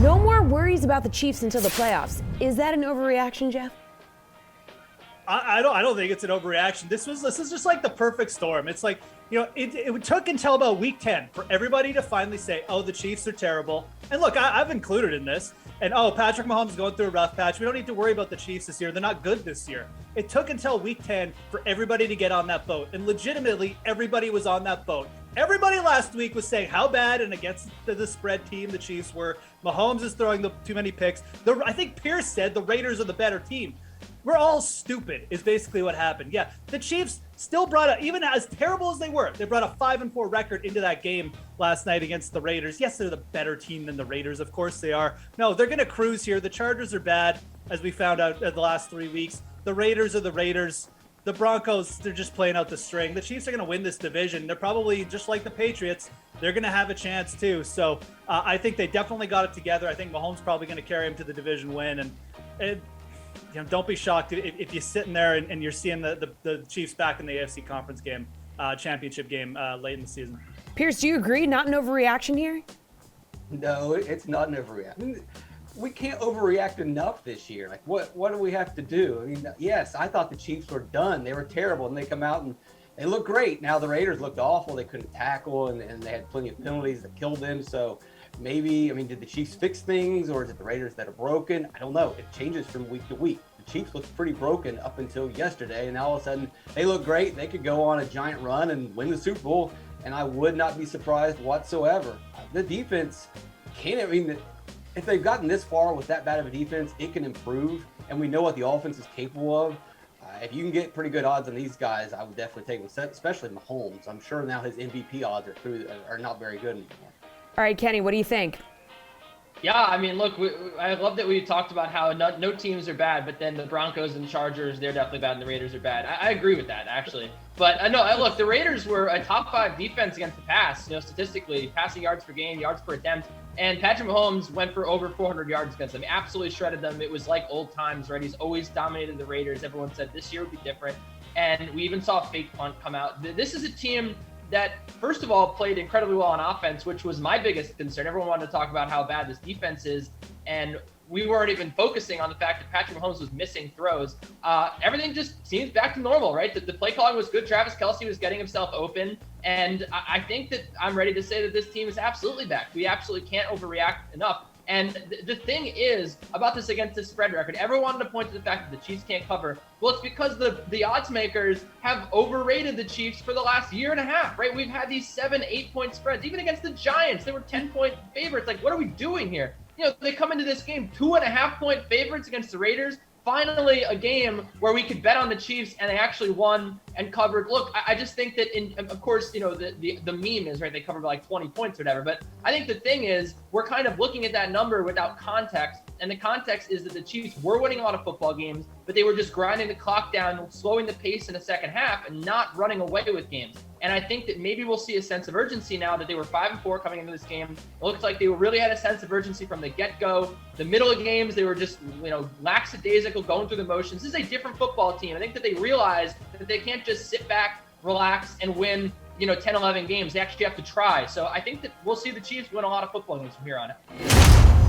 No more worries about the Chiefs until the playoffs. Is that an overreaction, Geoff? I don't think it's an overreaction. This is just like the perfect storm. It's like, it took until about week 10 for everybody to finally say, oh, the Chiefs are terrible. And look, I've included in this. And Patrick Mahomes is going through a rough patch. We don't need to worry about the Chiefs this year. They're not good this year. It took until week 10 for everybody to get on that boat. And legitimately, everybody was on that boat. Everybody last week was saying how bad and against the spread team the Chiefs were. Mahomes is throwing too many picks. I think Pearce said the Raiders are the better team. We're all stupid is basically what happened. Yeah, the Chiefs still even as terrible as they were, they brought a 5-4 record into that game last night against the Raiders. Yes, they're the better team than the Raiders. Of course they are. No, they're going to cruise here. The Chargers are bad, as we found out the last 3 weeks. The Raiders are the Raiders. The Broncos, they're just playing out the string. The Chiefs are going to win this division. They're probably, just like the Patriots, they're going to have a chance too. So I think they definitely got it together. I think Mahomes probably going to carry him to the division win. And don't be shocked if you're sitting there and you're seeing the Chiefs back in the AFC conference game, championship game late in the season. Pearce, do you agree? Not an overreaction here? No, it's not an overreaction. We can't overreact enough this year. Like, what do we have to do? I mean, yes, I thought the Chiefs were done. They were terrible, and they come out and they look great. Now the Raiders looked awful. They couldn't tackle, and they had plenty of penalties that killed them. So maybe, did the Chiefs fix things, or is it the Raiders that are broken? I don't know. It changes from week to week. The Chiefs looked pretty broken up until yesterday, and now all of a sudden they look great. They could go on a giant run and win the Super Bowl, and I would not be surprised whatsoever. The defense if they've gotten this far with that bad of a defense, it can improve, and we know what the offense is capable of. If you can get pretty good odds on these guys, I would definitely take them, especially Mahomes. I'm sure now his MVP odds are not very good anymore. All right, Kenny, what do you think? Yeah, look, I love that we talked about how no teams are bad, but then the Broncos and Chargers, they're definitely bad, and the Raiders are bad. I agree with that, actually. But look, the Raiders were a top 5 defense against the pass, statistically, passing yards per game, yards per attempt. And Patrick Mahomes went for over 400 yards against them. Absolutely shredded them. It was like old times, right? He's always dominated the Raiders. Everyone said this year would be different. And we even saw a fake punt come out. This is a team that, first of all, played incredibly well on offense, which was my biggest concern. Everyone wanted to talk about how bad this defense is, and we weren't even focusing on the fact that Patrick Mahomes was missing throws. Everything just seems back to normal, right? The play calling was good. Travis Kelce was getting himself open, and I think that I'm ready to say that this team is absolutely back. We absolutely can't overreact enough. And the thing is about this against the spread record, everyone wanted to point to the fact that the Chiefs can't cover. Well, it's because the odds makers have overrated the Chiefs for the last year and a half, right? We've had these 7-8 point spreads. Even against the Giants, they were 10-point favorites. Like, what are we doing here? They come into this game 2.5 point favorites against the Raiders. Finally, a game where we could bet on the Chiefs, and they actually won and covered. Look, I just think that, of course, the meme is, right, they covered by like 20 points or whatever. But I think the thing is, we're kind of looking at that number without context. And the context is that the Chiefs were winning a lot of football games, but they were just grinding the clock down, slowing the pace in the second half, and not running away with games. And I think that maybe we'll see a sense of urgency now that they were 5-4 coming into this game. It looks like they really had a sense of urgency from the get-go. The middle of games, they were just, lackadaisical, going through the motions. This is a different football team. I think that they realize that they can't just sit back, relax, and win, 10, 11 games. They actually have to try. So I think that we'll see the Chiefs win a lot of football games from here on out.